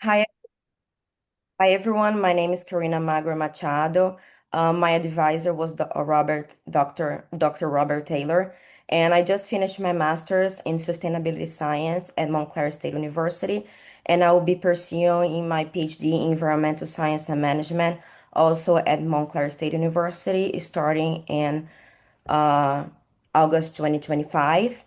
Hi, hi everyone. My name is Karina Magro Machado. My advisor was Dr. Robert Taylor, and I just finished my master's in sustainability science at Montclair State University, and I will be pursuing my PhD in environmental science and management also at Montclair State University, starting in uh, August 2025.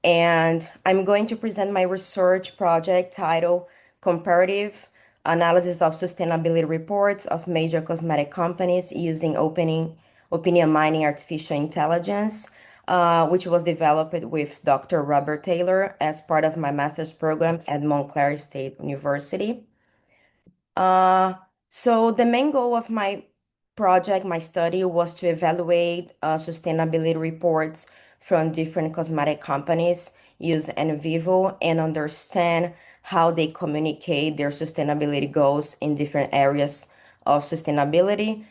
And I'm going to present my research project titled Comparative Analysis of Sustainability Reports of Major Cosmetic Companies Using Opinion Mining Artificial Intelligence, which was developed with Dr. Robert Taylor as part of my master's program at Montclair State University. Uh, so the main goal of my project, my study, was to evaluate sustainability reports from different cosmetic companies, use in vivo, and understand how they communicate their sustainability goals in different areas of sustainability,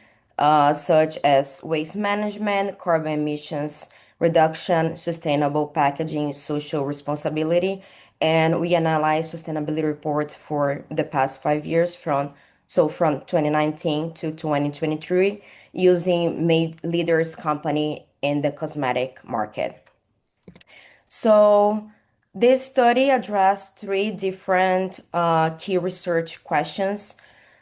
such as waste management, carbon emissions reduction, sustainable packaging, social responsibility, and we analyzed sustainability reports for the past 5 years from 2019 to 2023 using made leaders company in the cosmetic market. So this study addressed three different key research questions.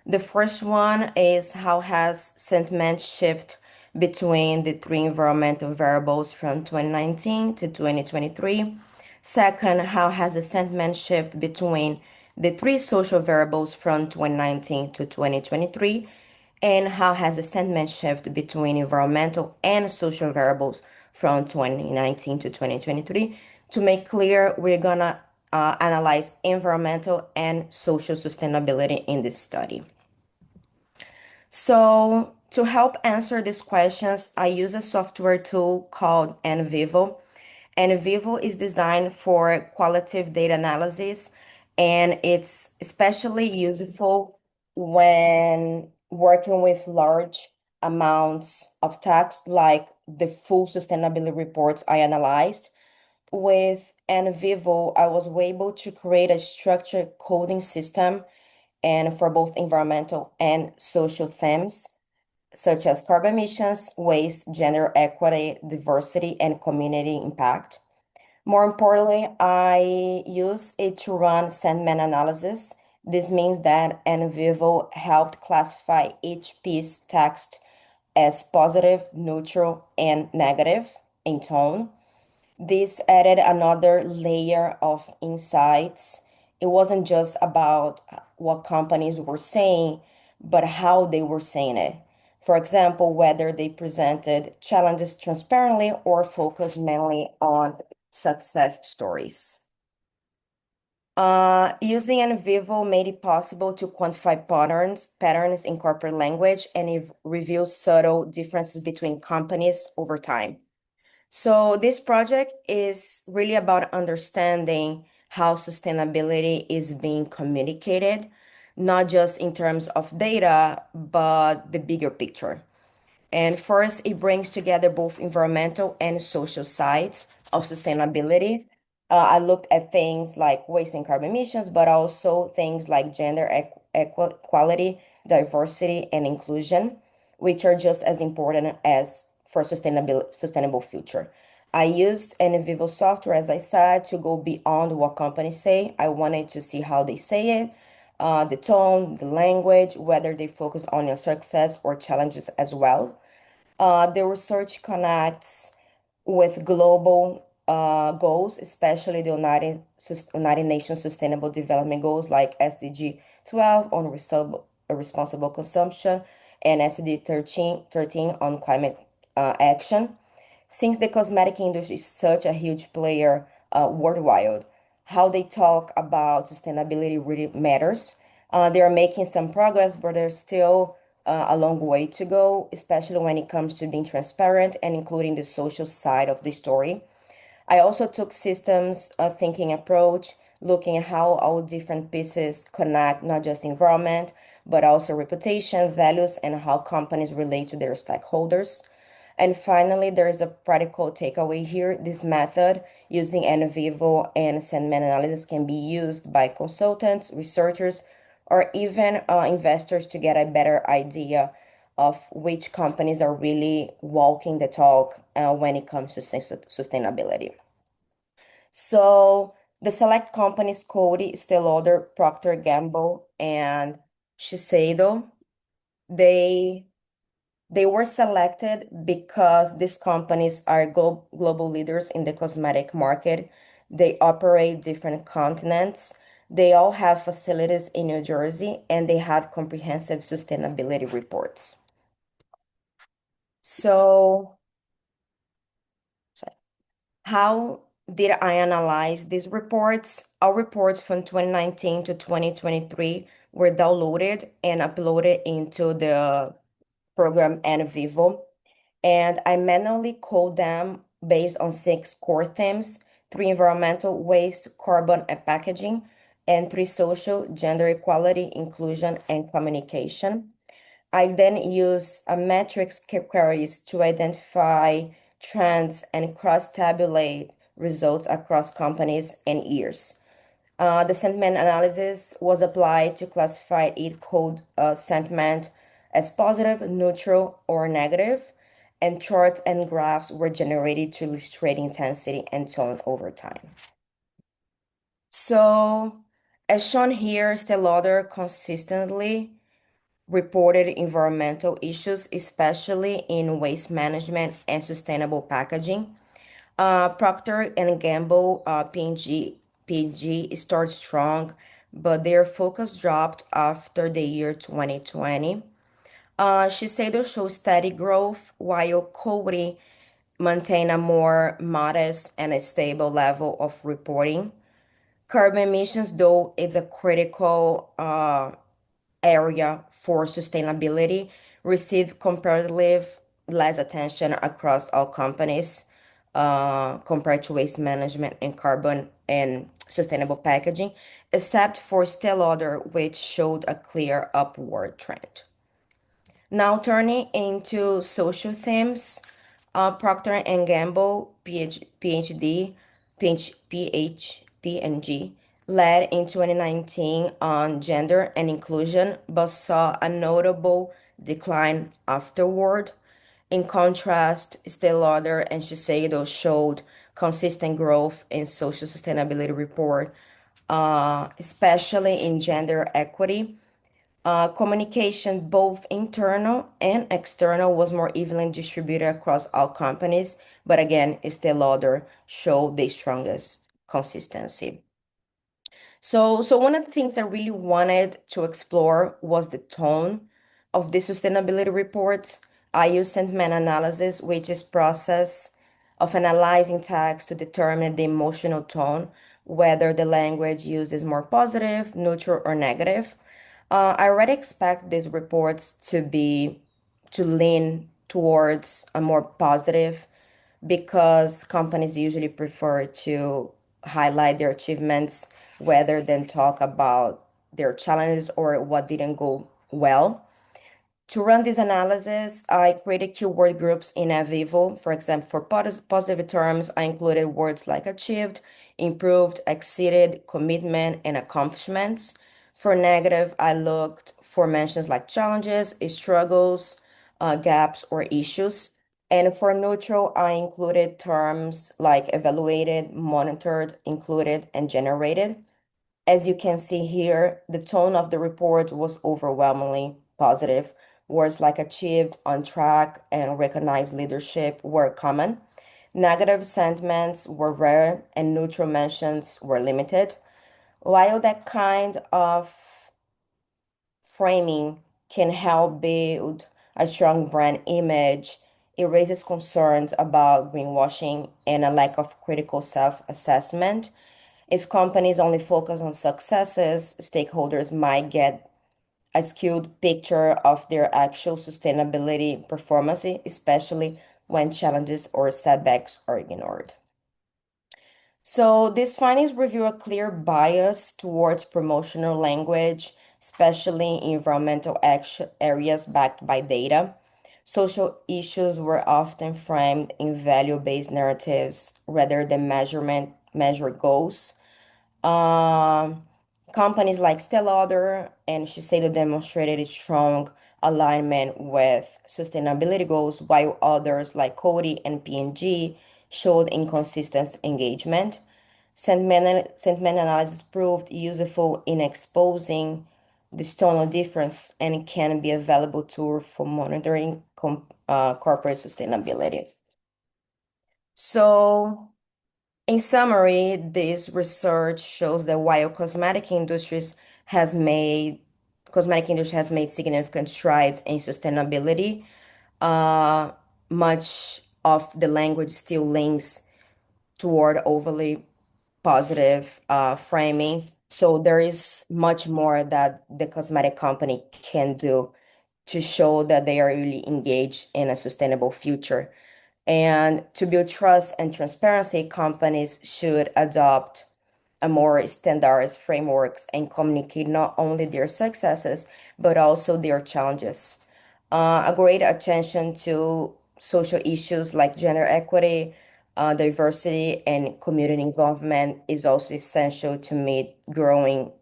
The first one is how has sentiment shifted between the three environmental variables from 2019 to 2023? Second, how has the sentiment shift between the three social variables from 2019 to 2023? And how has the sentiment shift between environmental and social variables from 2019 to 2023? To make clear, we're gonna analyze environmental and social sustainability in this study. So to help answer these questions, I use a software tool called NVivo. NVivo is designed for qualitative data analysis, and it's especially useful when working with large amounts of text, like the full sustainability reports I analyzed. With NVivo, I was able to create a structured coding system and for both environmental and social themes, such as carbon emissions, waste, gender equity, diversity, and community impact. More importantly, I use it to run sentiment analysis. This means that NVivo helped classify each piece text as positive, neutral, and negative in tone. This added another layer of insights. It wasn't just about what companies were saying, but how they were saying it. For example, whether they presented challenges transparently or focused mainly on success stories. Using NVivo made it possible to quantify patterns in corporate language, and it reveals subtle differences between companies over time. So this project is really about understanding how sustainability is being communicated, not just in terms of data, but the bigger picture. And first, it brings together both environmental and social sides of sustainability. I looked at things like waste and carbon emissions, but also things like gender equality, diversity, and inclusion, which are just as important as for sustainable future. I used NVivo software, as I said, to go beyond what companies say. I wanted to see how they say it, the tone, the language, whether they focus on your success or challenges as well. The research connects with global goals, especially the United Nations Sustainable Development Goals like SDG 12 on responsible consumption and SDG 13 on climate action. Since the cosmetic industry is such a huge player worldwide, how they talk about sustainability really matters. They are making some progress, but there's still a long way to go, especially when it comes to being transparent and including the social side of the story. I also took systems thinking approach, looking at how all different pieces connect not just environment, but also reputation, values, and how companies relate to their stakeholders. And finally, there is a practical takeaway here. This method using NVivo and sentiment analysis can be used by consultants, researchers, or even investors to get a better idea of which companies are really walking the talk when it comes to sustainability. So the select companies, Coty, Estée Lauder, Procter Gamble, and Shiseido, they they were selected because these companies are global leaders in the cosmetic market. They operate different continents. They all have facilities in New Jersey, and they have comprehensive sustainability reports. So, how did I analyze these reports? Our reports from 2019 to 2023 were downloaded and uploaded into the program and Vivo. And I manually code them based on six core themes: three environmental, waste, carbon, and packaging, and three social, gender equality, inclusion, and communication. I then use a metrics queries to identify trends and cross-tabulate results across companies and years. The sentiment analysis was applied to classify each code sentiment as positive, neutral, or negative, and charts and graphs were generated to illustrate intensity and tone over time. So, as shown here, Estée Lauder consistently reported environmental issues, especially in waste management and sustainable packaging. Procter and Gamble, P&G started strong, but their focus dropped after the year 2020. Shiseido shows steady growth, while Coty maintain a more modest and a stable level of reporting. Carbon emissions, though, it's a critical area for sustainability, receive comparatively less attention across all companies compared to waste management and carbon and sustainable packaging, except for Estée Lauder, which showed a clear upward trend. Now turning into social themes, Procter and Gamble, PhD, led in 2019 on gender and inclusion, but saw a notable decline afterward. In contrast, Estée Lauder and Shiseido showed consistent growth in social sustainability report, especially in gender equity. Communication, both internal and external, was more evenly distributed across all companies, but again, Estée Lauder showed the strongest consistency. So one of the things I really wanted to explore was the tone of the sustainability reports. I use sentiment analysis, which is process of analyzing text to determine the emotional tone, whether the language used is more positive, neutral, or negative. I already expect these reports to lean towards a more positive because companies usually prefer to highlight their achievements rather than talk about their challenges or what didn't go well. To run this analysis, I created keyword groups in Avivo. For example, for positive terms, I included words like achieved, improved, exceeded, commitment, and accomplishments. For negative, I looked for mentions like challenges, struggles, gaps, or issues. And for neutral, I included terms like evaluated, monitored, included, and generated. As you can see here, the tone of the report was overwhelmingly positive. Words like achieved, on track, and recognized leadership were common. Negative sentiments were rare, and neutral mentions were limited. While that kind of framing can help build a strong brand image, it raises concerns about greenwashing and a lack of critical self-assessment. If companies only focus on successes, stakeholders might get a skewed picture of their actual sustainability performance, especially when challenges or setbacks are ignored. So these findings reveal a clear bias towards promotional language, especially in environmental action areas backed by data. Social issues were often framed in value-based narratives rather than measure goals. Um, Companies like Estée Lauder and Shiseido demonstrated a strong alignment with sustainability goals, while others like Coty and P&G showed inconsistent engagement. Sentiment analysis proved useful in exposing the tonal difference and can be a valuable tool for monitoring corporate sustainability. So, in summary, this research shows that while cosmetic industry has made significant strides in sustainability, uh, much of the language still links toward overly positive framing. So there is much more that the cosmetic company can do to show that they are really engaged in a sustainable future. And to build trust and transparency, companies should adopt a more standardized frameworks and communicate not only their successes, but also their challenges. A great attention to social issues like gender equity, diversity, and community involvement is also essential to meet growing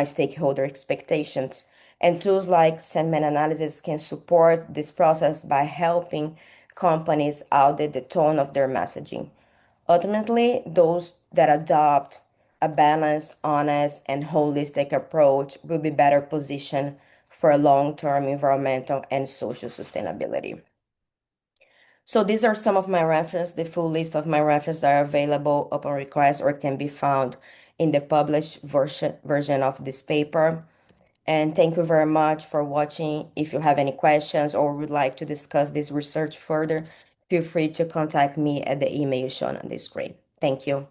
stakeholder expectations. And tools like sentiment analysis can support this process by helping companies audit the tone of their messaging. Ultimately, those that adopt a balanced, honest, and holistic approach will be better positioned for long-term environmental and social sustainability. So these are some of my references. The full list of my references are available upon request or can be found in the published version of this paper. And thank you very much for watching. If you have any questions or would like to discuss this research further, feel free to contact me at the email shown on the screen. Thank you.